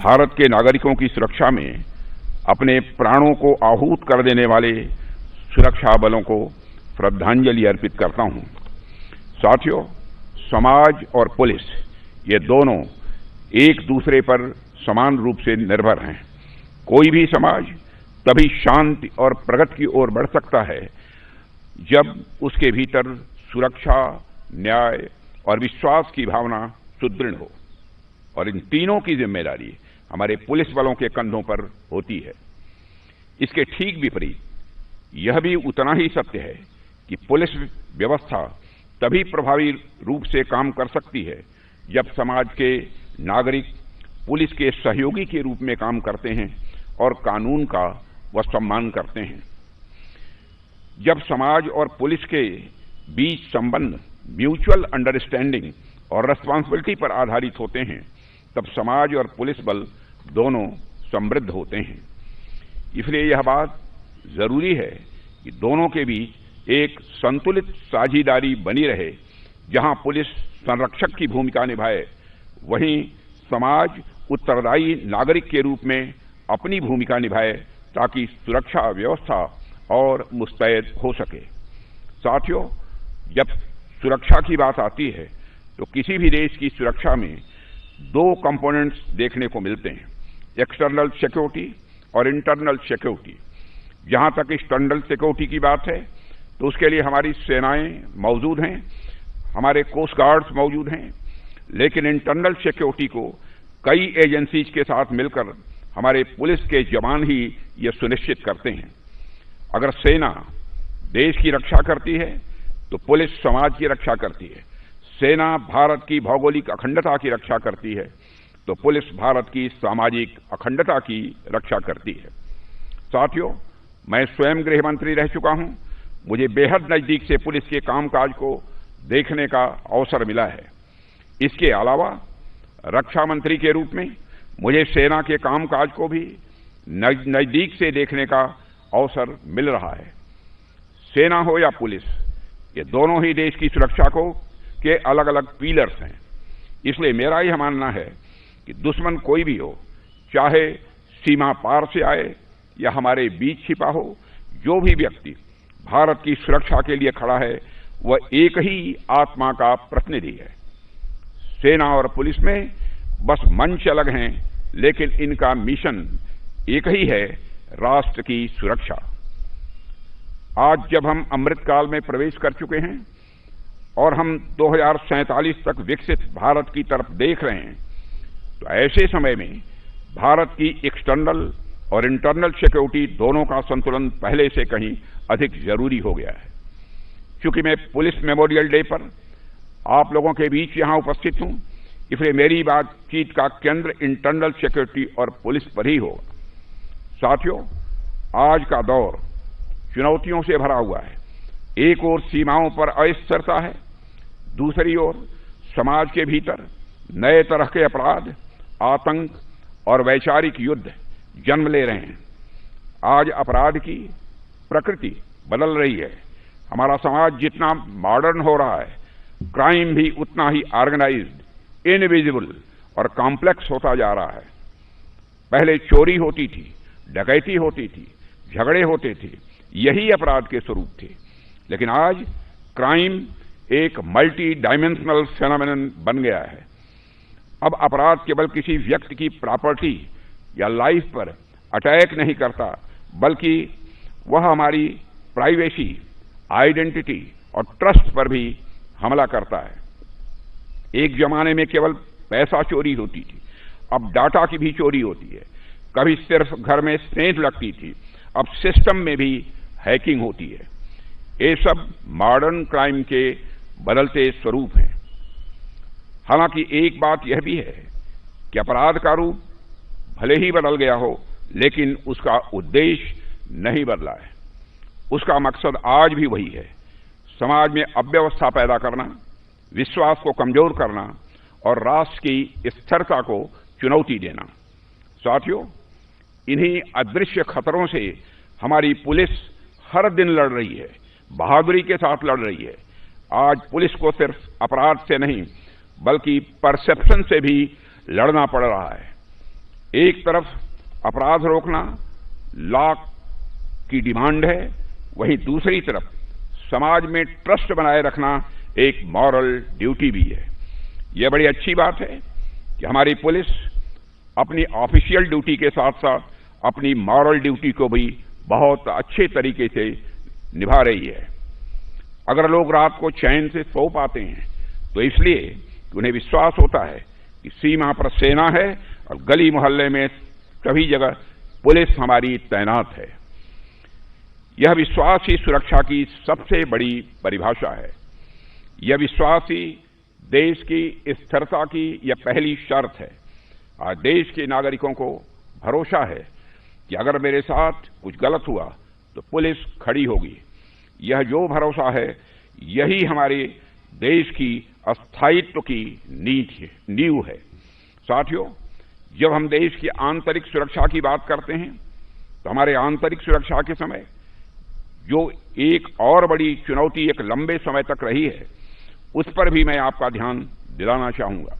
भारत के नागरिकों की सुरक्षा में अपने प्राणों को आहूत कर देने वाले सुरक्षा बलों को श्रद्धांजलि अर्पित करता हूं। साथियों, समाज और पुलिस ये दोनों एक दूसरे पर समान रूप से निर्भर हैं। कोई भी समाज तभी शांति और प्रगति की ओर बढ़ सकता है जब उसके भीतर सुरक्षा, न्याय और विश्वास की भावना सुदृढ़ हो, और इन तीनों की जिम्मेदारी हमारे पुलिस बलों के कंधों पर होती है। इसके ठीक विपरीत यह भी उतना ही सत्य है कि पुलिस व्यवस्था तभी प्रभावी रूप से काम कर सकती है जब समाज के नागरिक पुलिस के सहयोगी के रूप में काम करते हैं और कानून का वह सम्मान करते हैं। जब समाज और पुलिस के बीच संबंध म्यूचुअल अंडरस्टैंडिंग और रेस्पॉन्सिबिलिटी पर आधारित होते हैं, तब समाज और पुलिस बल दोनों समृद्ध होते हैं। इसलिए यह बात जरूरी है कि दोनों के बीच एक संतुलित साझेदारी बनी रहे। जहां पुलिस संरक्षक की भूमिका निभाए, वहीं समाज उत्तरदायी नागरिक के रूप में अपनी भूमिका निभाए ताकि सुरक्षा व्यवस्था और मुस्तैद हो सके। साथियों, जब सुरक्षा की बात आती है तो किसी भी देश की सुरक्षा में दो कंपोनेंट्स देखने को मिलते हैं, एक्सटर्नल सिक्योरिटी और इंटरनल सिक्योरिटी। जहां तक एक्सटर्नल सिक्योरिटी की बात है तो उसके लिए हमारी सेनाएं मौजूद हैं, हमारे कोस्ट गार्ड्स मौजूद हैं, लेकिन इंटरनल सिक्योरिटी को कई एजेंसीज के साथ मिलकर हमारे पुलिस के जवान ही ये सुनिश्चित करते हैं। अगर सेना देश की रक्षा करती है तो पुलिस समाज की रक्षा करती है। सेना भारत की भौगोलिक अखंडता की रक्षा करती है तो पुलिस भारत की सामाजिक अखंडता की रक्षा करती है। साथियों, मैं स्वयं गृह मंत्री रह चुका हूं। मुझे बेहद नजदीक से पुलिस के कामकाज को देखने का अवसर मिला है। इसके अलावा रक्षा मंत्री के रूप में मुझे सेना के कामकाज को भी नजदीक से देखने का अवसर मिल रहा है। सेना हो या पुलिस, ये दोनों ही देश की सुरक्षा को के अलग अलग पिलर्स हैं। इसलिए मेरा यह मानना है कि दुश्मन कोई भी हो, चाहे सीमा पार से आए या हमारे बीच छिपा हो, जो भी व्यक्ति भारत की सुरक्षा के लिए खड़ा है वह एक ही आत्मा का प्रतिनिधि है। सेना और पुलिस में बस मंच अलग हैं, लेकिन इनका मिशन एक ही है, राष्ट्र की सुरक्षा। आज जब हम अमृतकाल में प्रवेश कर चुके हैं और हम 2047 तक विकसित भारत की तरफ देख रहे हैं, तो ऐसे समय में भारत की एक्सटर्नल और इंटरनल सिक्योरिटी दोनों का संतुलन पहले से कहीं अधिक जरूरी हो गया है। क्योंकि मैं पुलिस मेमोरियल डे पर आप लोगों के बीच यहां उपस्थित हूं, इसलिए मेरी बातचीत का केंद्र इंटरनल सिक्योरिटी और पुलिस पर ही होगा। साथियों, आज का दौर चुनौतियों से भरा हुआ है। एक ओर सीमाओं पर अस्थिरता है, दूसरी ओर समाज के भीतर नए तरह के अपराध, आतंक और वैचारिक युद्ध जन्म ले रहे हैं। आज अपराध की प्रकृति बदल रही है। हमारा समाज जितना मॉडर्न हो रहा है, क्राइम भी उतना ही ऑर्गेनाइज्ड, इनविजिबल और कॉम्प्लेक्स होता जा रहा है। पहले चोरी होती थी, डकैती होती थी, झगड़े होते थे, यही अपराध के स्वरूप थे। लेकिन आज क्राइम एक मल्टी डायमेंशनल फेनोमेनन बन गया है। अब अपराध केवल किसी व्यक्ति की प्रॉपर्टी या लाइफ पर अटैक नहीं करता, बल्कि वह हमारी प्राइवेसी, आइडेंटिटी और ट्रस्ट पर भी हमला करता है। एक जमाने में केवल पैसा चोरी होती थी, अब डाटा की भी चोरी होती है। कभी सिर्फ घर में सेंध लगती थी, अब सिस्टम में भी हैकिंग होती है। ये सब मॉडर्न क्राइम के बदलते स्वरूप हैं। हालांकि एक बात यह भी है कि अपराध का रूप भले ही बदल गया हो, लेकिन उसका उद्देश्य नहीं बदला है। उसका मकसद आज भी वही है, समाज में अव्यवस्था पैदा करना, विश्वास को कमजोर करना और राष्ट्र की स्थिरता को चुनौती देना। साथियों, इन्हीं अदृश्य खतरों से हमारी पुलिस हर दिन लड़ रही है, बहादुरी के साथ लड़ रही है। आज पुलिस को सिर्फ अपराध से नहीं बल्कि परसेप्शन से भी लड़ना पड़ रहा है। एक तरफ अपराध रोकना लॉ की डिमांड है, वहीं दूसरी तरफ समाज में ट्रस्ट बनाए रखना एक मॉरल ड्यूटी भी है। यह बड़ी अच्छी बात है कि हमारी पुलिस अपनी ऑफिशियल ड्यूटी के साथ साथ अपनी मॉरल ड्यूटी को भी बहुत अच्छे तरीके से निभा रही है। अगर लोग रात को चैन से सो पाते हैं तो इसलिए कि उन्हें विश्वास होता है कि सीमा पर सेना है और गली मोहल्ले में सभी जगह पुलिस हमारी तैनात है। यह विश्वास ही सुरक्षा की सबसे बड़ी परिभाषा है। यह विश्वास ही देश की स्थिरता की यह पहली शर्त है। आज देश के नागरिकों को भरोसा है कि अगर मेरे साथ कुछ गलत हुआ तो पुलिस खड़ी होगी। यह जो भरोसा है यही हमारे देश की अस्थायित्व की नींव है। साथियों, जब हम देश की आंतरिक सुरक्षा की बात करते हैं तो हमारे आंतरिक सुरक्षा के समय जो एक और बड़ी चुनौती एक लंबे समय तक रही है उस पर भी मैं आपका ध्यान दिलाना चाहूंगा।